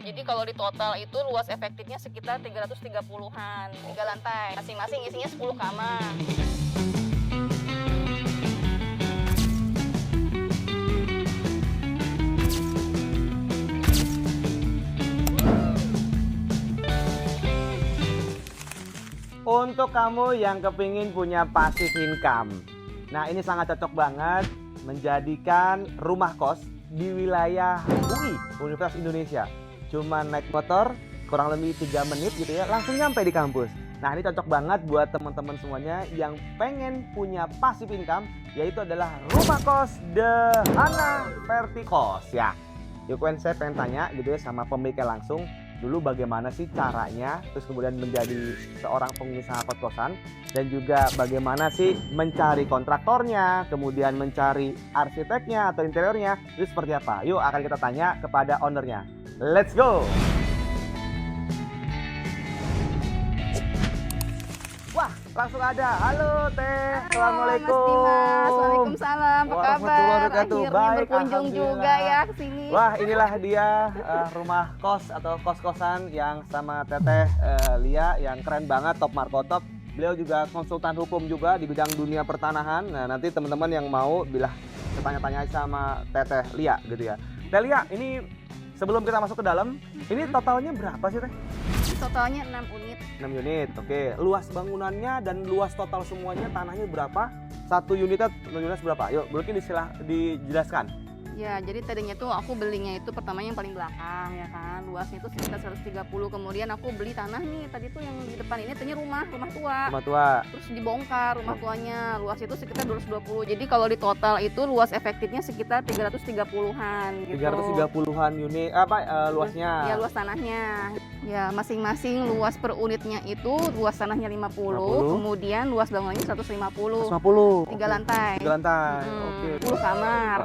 Jadi kalau di total itu luas efektifnya sekitar 330-an, 3 lantai. Masing-masing isinya 10 kamar. Untuk kamu yang kepingin punya passive income, nah ini sangat cocok banget menjadikan rumah kos di wilayah UI, Universitas Indonesia. Cuma naik motor kurang lebih 3 menit gitu ya, langsung nyampe di kampus. Nah ini cocok banget buat teman-teman semuanya yang pengen punya passive income, yaitu adalah rumah kos The Hana Vertikos ya. Yuk saya pengen tanya gitu ya sama pemiliknya langsung. Dulu bagaimana sih caranya, terus kemudian menjadi seorang pengusaha kos-kosan, dan juga bagaimana sih mencari kontraktornya, kemudian mencari arsiteknya atau interiornya, itu seperti apa? Yuk akan kita tanya kepada ownernya. Let's go! Wah, langsung ada. Halo Teh, Assalamualaikum. Mas Dimas, Waalaikumsalam. Apa kabar? Akhirnya Baik, berkunjung juga ya ke sini. Wah, inilah dia rumah kos atau kos-kosan yang sama Teteh Lia yang keren banget, top markotop. Beliau juga konsultan hukum juga di bidang dunia pertanahan. Nah, nanti teman-teman yang mau bila tanya-tanya sama Teteh Lia gitu ya. Teh Lia, ini sebelum kita masuk ke dalam, ini totalnya berapa sih Teh? Totalnya 6 unit. 6 unit, oke. Luas bangunannya dan luas total semuanya tanahnya berapa? Satu unitnya berapa? Yuk, mungkin dijelaskan. Ya, jadi tadinya tuh aku belinya itu pertamanya yang paling belakang ya kan. Luasnya itu sekitar 130. Kemudian aku beli tanah nih, tadi tuh yang di depan ini ternyata rumah tua. Rumah tua. Terus dibongkar rumah tuanya. Luasnya itu sekitar 220. Jadi kalau di total itu luas efektifnya sekitar 330-an gitu. 330-an unit luasnya. Ya, luas tanahnya. Ya, masing-masing luas per unitnya itu luas tanahnya 50, kemudian luas bangunannya 150. 150. 3 lantai. 3 lantai. Oke. 10 kamar.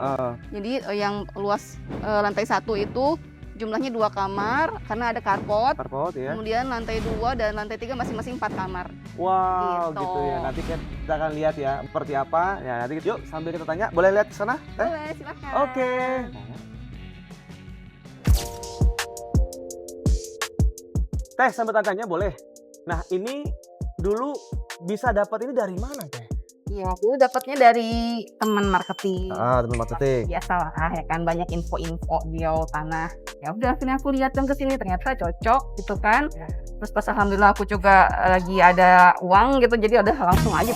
Jadi yang luas lantai 1 itu jumlahnya 2 kamar karena ada carport. Carport ya. Kemudian lantai 2 dan lantai 3 masing-masing 4 kamar. Wow, gitu ya. Nanti kita akan lihat ya seperti apa. Ya, nanti yuk sambil kita tanya, boleh lihat ke sana? Boleh, silakan. Oke. Teh, sambil tanya boleh. Nah, ini dulu bisa dapat ini dari mana, Teh? Iya, dulu dapatnya dari teman marketing. Teman marketing. Biasalah ya kan, banyak info-info dia tanah. Ya udah, akhirnya aku lihat ke sini ternyata cocok gitu kan. Terus pas alhamdulillah aku juga lagi ada uang gitu, jadi udah langsung aja.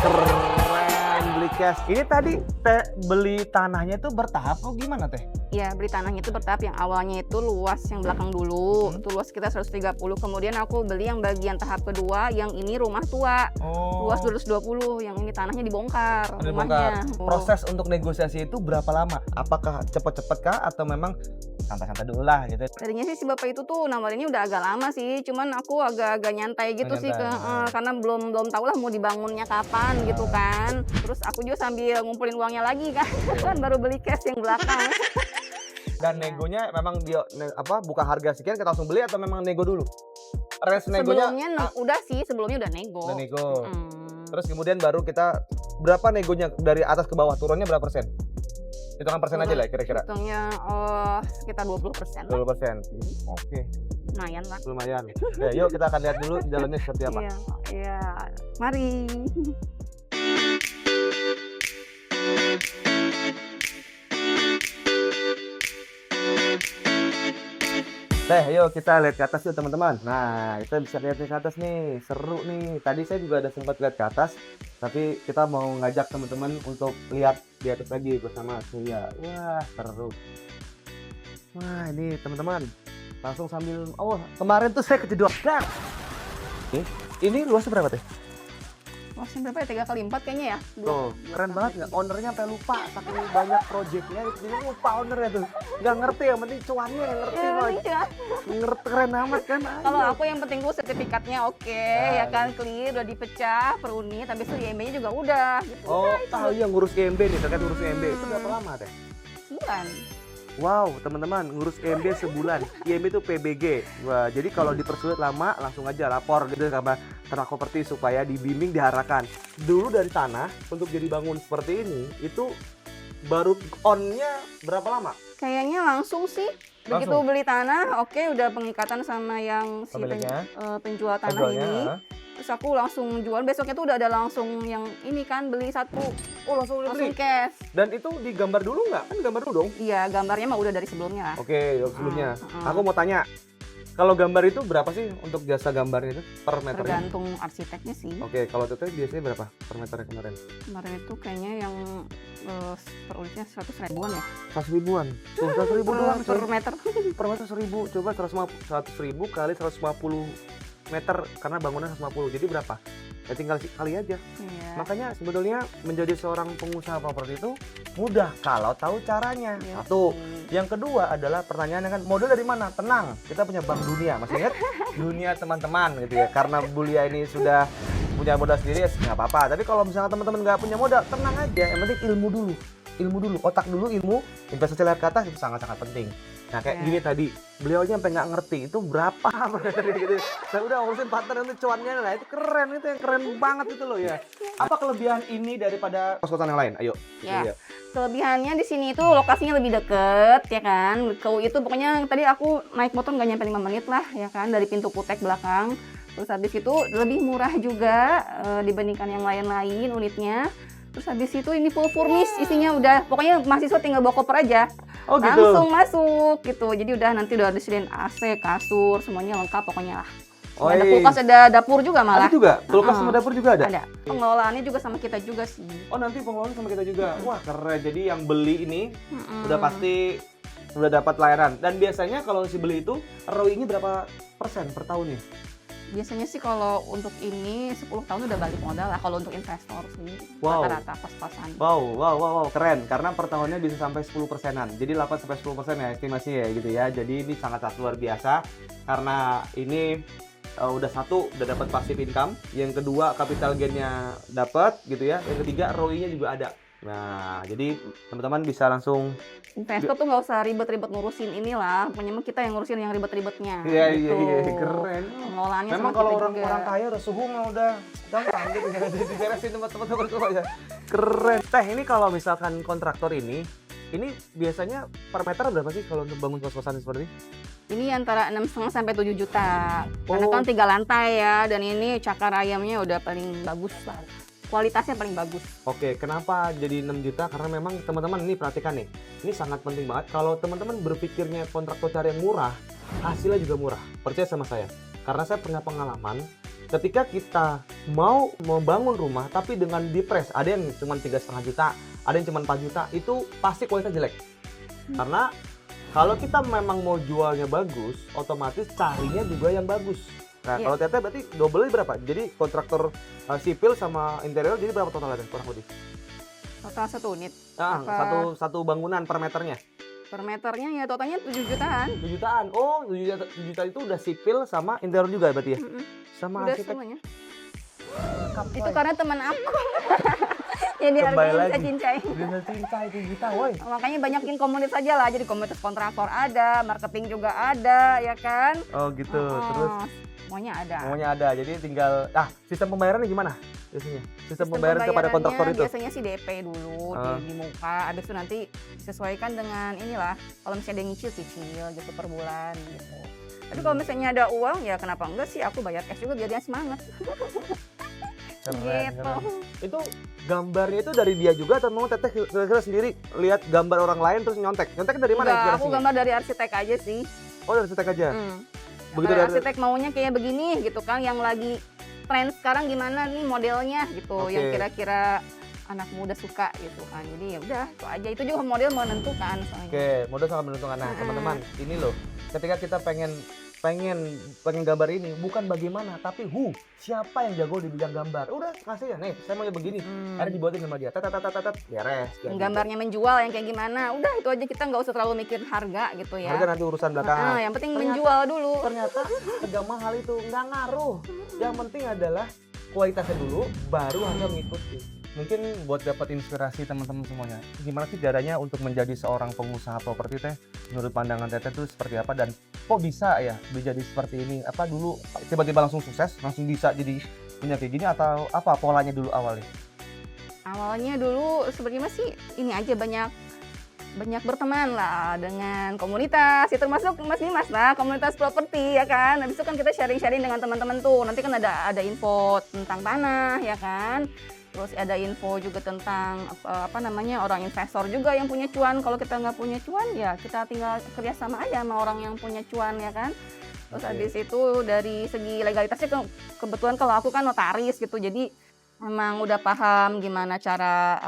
Keren, beli cash. Ini tadi Teh beli tanahnya itu bertahap atau gimana, Teh? Iya, beli tanahnya itu bertahap. Yang awalnya itu luas yang belakang dulu, itu luas sekitar 130. Kemudian aku beli yang bagian tahap kedua, yang ini rumah tua, luas 220. Yang ini tanahnya dibongkar rumahnya. Proses untuk negosiasi itu berapa lama? Apakah cepet-cepet kah atau memang santai-santai dulu lah gitu? Tadinya sih si bapak itu tuh nawarinnya udah agak lama sih, cuman aku agak nyantai gitu sih karena belum tahu lah mau dibangunnya kapan gitu kan. Terus aku juga sambil ngumpulin uangnya lagi kan baru beli cash yang belakang. Dan negonya memang dia buka harga sekian kita langsung beli atau memang nego dulu? Negonya sebelumnya udah nego. Udah nego. Terus kemudian baru kita berapa negonya dari atas ke bawah, turunnya berapa persen? Hitungan persen aja lah kira-kira. Hitungnya sekitar 20%. 20%. Oke. Lumayan lah. Lumayan. Ya, yuk kita akan lihat dulu jalannya seperti apa. Iya. Mari. Teh, yuk kita lihat ke atas yuk teman-teman. Nah, kita bisa lihat ke atas nih, seru nih. Tadi saya juga ada sempat lihat ke atas, tapi kita mau ngajak teman-teman untuk lihat di atas lagi bersama saya. Wah, seru. Wah, ini teman-teman, langsung sambil, kemarin tuh saya kejedot. Ini luasnya berapa Teh? Luasnya berapa ya? 3 kali 4 kayaknya ya. Tuh, keren banget nggak? Ownernya sampai lupa, saking banyak projectnya, jadi lupa ownernya tuh. Nggak ngerti, yang penting cuannya yang ngerti. Ngerti, keren amat kan? Kalau aku yang penting dulu sertifikatnya oke, ya kan, clear, udah dipecah per unit, habis itu IMB-nya juga udah. Gitu. Yang ngurus IMB nih, terkait ngurus IMB. Itu berapa lama Teh? Sebulan. Wow, teman-teman, ngurus IMB sebulan. IMB itu PBG. Wah, jadi kalau dipersulit lama, langsung aja lapor gitu sama Tanah Properti supaya dibimbing, diarahkan. Dulu dari tanah untuk jadi bangun seperti ini, itu baru on-nya berapa lama? Kayaknya langsung sih Begitu Langsung? beli tanah, oke udah pengikatan sama yang si Pemiliknya? penjual tanah Penjualnya, ini. heeh. Terus aku langsung jual, besoknya tuh udah ada langsung yang ini kan beli satu, Oh, langsung langsung dibeli? cash. Dan itu digambar dulu nggak? Kan gambar dulu dong? Iya, gambarnya mah udah dari sebelumnya lah. Oke, sebelumnya. Heeh. Aku mau tanya, kalau gambar itu berapa sih untuk jasa gambarnya itu per meternya? Tergantung arsiteknya sih. Oke, kalau Teteh biasanya berapa per meternya kemarin? Kemarin itu kayaknya yang per unitnya 100 ribuan ya. 100 ribuan. Tuh, 100 ribu doang, Per coy. meter. Per meter 1000. Coba 100 ribu kali 150 meter karena bangunan 150. Jadi berapa? Ya tinggal kali aja. Iya. Makanya sebetulnya menjadi seorang pengusaha properti itu mudah kalau tahu caranya. Iya Satu. sih. Yang kedua adalah pertanyaannya kan modal dari mana? Tenang, kita punya Bank Dunia. Masih ingat? Dunia teman-teman gitu ya. Karena Bulia ini sudah punya modal sendiri ya nggak apa-apa. Tapi kalau misalnya teman-teman nggak punya modal, tenang aja. Yang penting ilmu dulu. Ilmu dulu, otak dulu, ilmu, investasi lihat ke atas itu sangat-sangat penting. Nah kayak Ya. gini tadi, beliau aja sampai nggak ngerti itu berapa gitu. Saya udah urusin partner nanti cuannya lah, itu keren, itu yang keren banget itu loh ya. Apa kelebihan ini daripada kos-kosan yang lain? Ayo. Ya. Iya. Kelebihannya di sini itu lokasinya lebih deket ya kan. Kau itu pokoknya tadi aku naik motor nggak nyampe 5 menit lah ya kan dari pintu kutek belakang. Terus habis itu lebih murah juga dibandingkan yang lain-lain unitnya. Terus habis itu ini full furnish isinya udah pokoknya mahasiswa tinggal bawa koper aja. Oh gitu. Langsung masuk gitu. Jadi udah nanti udah disediain AC, kasur, semuanya lengkap pokoknya lah. Ada Oi. kulkas, ada dapur juga malah. Ada juga? Kulkas Heeh. sama dapur juga ada? Ada. Pengelolaannya juga sama kita juga sih. Oh nanti pengelolaan sama kita juga. Wah keren. Jadi yang beli ini Mm-mm. udah pasti udah dapat layanan. Dan biasanya kalau si beli itu ROI-nya berapa persen per tahunnya? Biasanya sih kalau untuk ini 10 tahun udah balik modal lah kalau untuk investor sih. Wow. Rata-rata kos-kosan. Wow, keren. Karena per tahunnya bisa sampai 10%-an. Jadi 8-10% ya estimasinya ya gitu ya. Jadi ini sangat luar biasa karena ini udah satu udah dapat passive income, yang kedua capital gain-nya dapat gitu ya. Yang ketiga ROI-nya juga ada. Nah, jadi teman-teman bisa langsung Investor tuh nggak usah ribet-ribet ngurusin inilah. Pokoknya mah kita yang ngurusin yang ribet-ribetnya. iya gitu. keren. Pengelolaannya Memang sama kalau kita orang juga. kaya udah suhu mah udah gampang gitu ya. Diberesin tempat-tempat tua ya. Keren. Teh, ini kalau misalkan kontraktor ini biasanya per meter berapa sih kalau untuk bangun kos-kosan seperti ini? Ini antara 6,5 sampai 7 juta. Karena Oh. kan 3 lantai ya dan ini cakar ayamnya udah paling bagus lah. Kualitasnya paling bagus. Oke, kenapa jadi 6 juta? Karena memang teman-teman ini perhatikan nih. Ini sangat penting banget. Kalau teman-teman berpikirnya kontraktor cari yang murah, hasilnya juga murah. Percaya sama saya. Karena saya pernah pengalaman ketika kita mau membangun rumah tapi dengan dipres, ada yang cuma 3,5 juta, ada yang cuma 4 juta, itu pasti kualitasnya jelek. Karena kalau kita memang mau jualnya bagus, otomatis carinya juga yang bagus. Nah, Iya. kalau Teteh berarti double berapa? Jadi kontraktor sipil sama interior jadi berapa totalnya kurang lebih? Total 1 unit. Nah, Apa? satu bangunan per meternya. Per meternya ya totalnya 7 jutaan. 7 jutaan. Oh, 7 juta itu udah sipil sama interior juga berarti ya? Mm-mm. Sama Udah arsitek. semuanya. lengkap, Itu woy. karena teman aku. Jadi Kembali harganya bisa lagi. cincai. Bisa cinta itu juta, woi. Makanya banyakin komunitas aja lah. Jadi komunitas kontraktor ada, marketing juga ada, ya kan? Oh gitu. Oh, Terus semuanya ada. semuanya ada. Jadi tinggal sistem pembayarannya gimana biasanya? Sistem pembayaran kepada pembayarannya kontraktor itu. biasanya sih DP dulu Ah. di muka, habis itu nanti disesuaikan dengan inilah. Kalau misalnya ada yang cicil gitu per bulan gitu. Tapi kalau misalnya ada uang ya kenapa enggak sih aku bayar cash juga biar dia semangat. Keren, Gitu. keren. Itu gambarnya itu dari dia juga atau memang Teteh kira-kira sendiri lihat gambar orang lain terus nyontek? Nyonteknya dari mana Enggak, aku inspirasinya? gambar dari arsitek aja sih. Oh dari Teteh aja. Begitu Dari dari arsitek maunya kayak begini gitu kan, yang lagi tren sekarang gimana nih modelnya gitu, Oke. yang kira-kira anak muda suka gitu kan. Jadi ya udah itu aja, itu juga model menentukan soalnya. Oke, modal sangat menentukan. Nah, teman-teman, ini loh. Ketika kita pengen gambar ini bukan bagaimana, tapi siapa yang jago di bidang gambar. Udah kasih ya, nih, saya maunya begini. Akhirnya dibuatin sama dia. Tet, beres. Yang gambarnya menjual yang kayak gimana, udah itu aja, kita nggak usah terlalu mikir harga gitu ya. Harga nanti urusan belakangan. Yang penting Ternyata- menjual dulu. Ternyata harga mahal itu nggak ngaruh. Yang penting adalah kualitasnya dulu, baru harga mengikuti. Mungkin buat dapat inspirasi teman-teman semuanya. Gimana sih caranya untuk menjadi seorang pengusaha properti Teh? Menurut pandangan Teteh itu seperti apa dan kok bisa ya menjadi seperti ini? Apa dulu tiba-tiba langsung sukses, langsung bisa jadi punya kayak gini atau apa polanya dulu awalnya? Awalnya dulu sebenarnya sih ini aja banyak banyak berteman lah dengan komunitas, ya termasuk Mas Dimas lah, komunitas properti ya kan. Habis itu kan kita sharing-sharing dengan teman-teman tuh. Nanti kan ada info tentang tanah ya kan. Terus ada info juga tentang apa namanya orang investor juga yang punya cuan. Kalau kita nggak punya cuan ya kita tinggal kerjasama aja sama orang yang punya cuan ya kan. Terus habis itu dari segi legalitasnya kebetulan kalau aku kan notaris gitu. Jadi memang udah paham gimana cara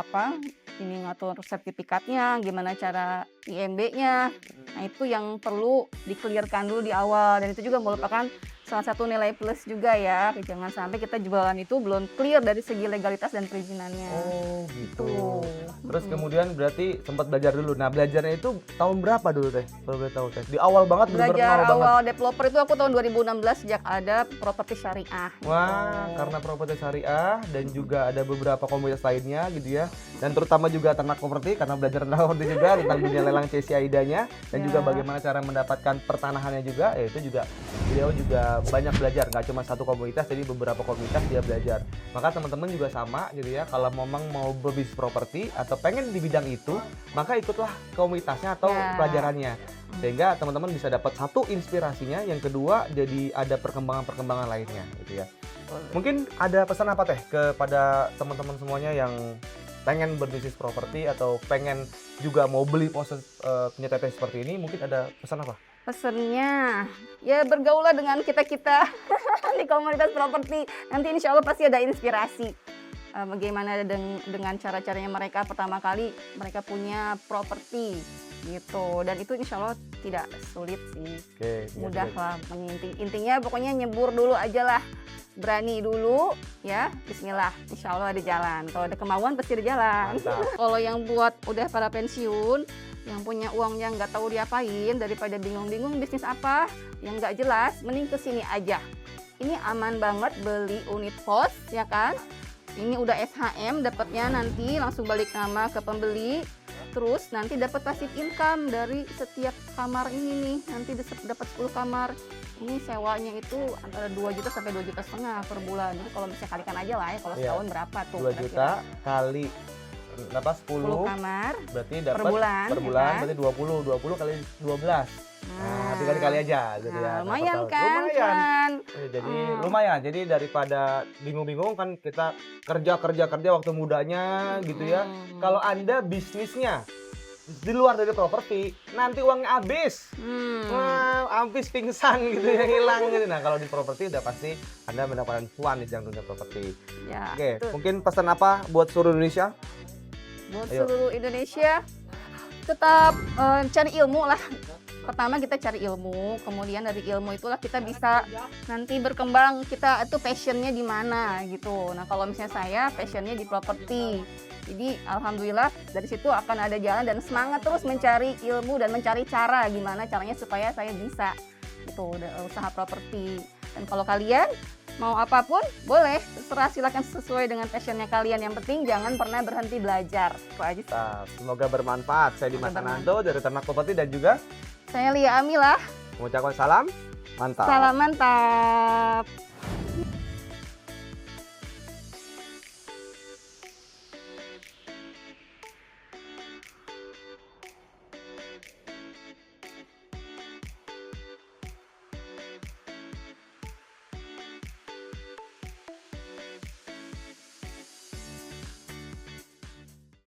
ini ngatur sertifikatnya, gimana cara IMB-nya. Nah, itu yang perlu di-clear-kan dulu di awal dan itu juga merupakan salah satu nilai plus juga ya. Jangan sampai kita jualan itu belum clear dari segi legalitas dan perizinannya. Oh, gitu. Terus kemudian berarti sempat belajar dulu. Nah, belajarnya itu tahun berapa dulu Teh? Kalau boleh tahu Teh. Di awal banget belajar awal developer itu aku tahun 2016 sejak ada properti syariah. Wah, karena properti syariah dan juga ada beberapa komunitas lainnya gitu ya. Dan terutama juga ternak properti karena belajar tentang properti juga tentang dunia lelang CC AIDA-nya dan juga bagaimana cara mendapatkan pertanahannya juga. Ya itu juga beliau juga banyak belajar, nggak cuma satu komunitas, jadi beberapa komunitas dia belajar. Maka teman-teman juga sama gitu ya, kalau memang mau berbisnis properti atau pengen di bidang itu, maka ikutlah komunitasnya atau pelajarannya. Sehingga teman-teman bisa dapat satu inspirasinya, yang kedua jadi ada perkembangan-perkembangan lainnya gitu ya. Mungkin ada pesan apa Teh kepada teman-teman semuanya yang pengen berbisnis properti atau pengen juga mau beli pose punya Teteh seperti ini, mungkin ada pesan apa? Pesennya ya bergaulah dengan kita-kita di komunitas properti. Nanti insya Allah pasti ada inspirasi bagaimana dengan cara-caranya mereka pertama kali mereka punya properti gitu. Dan itu insya Allah tidak sulit sih. Mudah lah. Intinya pokoknya nyebur dulu aja lah. Berani dulu ya, bismillah, insya Allah ada jalan. Kalau ada kemauan pasti ada jalan. Kalau yang buat udah para pensiun, yang punya uangnya nggak tahu diapain, daripada bingung-bingung bisnis apa yang nggak jelas, mending kesini aja. Ini aman banget beli unit pos ya kan. Ini udah SHM, dapatnya nanti langsung balik nama ke pembeli. Terus nanti dapat passive income dari setiap kamar ini nih. Nanti dapat 10 kamar. Ini sewanya itu antara 2 juta sampai 2,5 juta per bulan. Jadi kalau misalnya kalikan aja lah ya, kalau setahun berapa tuh? 2 juta kali 10 kamar berarti dapat per bulan ya kan? Berarti 20 kali 12. Nah, tinggal dikali aja gitu ya. Lumayan kan? Jadi lumayan. Jadi daripada bingung-bingung kan kita kerja waktu mudanya gitu ya. Kalau Anda bisnisnya di luar dari properti, nanti uangnya habis. Habis pingsan gitu ya, hilang gitu. Nah, kalau di properti udah pasti Anda mendapatkan cuan di dunia properti. Ya, Oke, mungkin pesan apa buat seluruh Indonesia? Buat seluruh Indonesia, tetap cari ilmu lah. Pertama kita cari ilmu, kemudian dari ilmu itulah kita bisa nanti berkembang, kita itu passionnya di mana gitu. Nah kalau misalnya saya passionnya di properti, jadi alhamdulillah dari situ akan ada jalan dan semangat terus mencari ilmu dan mencari cara gimana caranya supaya saya bisa gitu usaha properti. Dan kalau kalian mau apapun boleh, terserah, silakan sesuai dengan passionnya kalian. Yang penting jangan pernah berhenti belajar. Itu aja sih. Semoga bermanfaat. Saya Dimas Ananto dari Ternak Properti dan juga saya Lia Amilah. mengucapkan salam mantap. Salam mantap.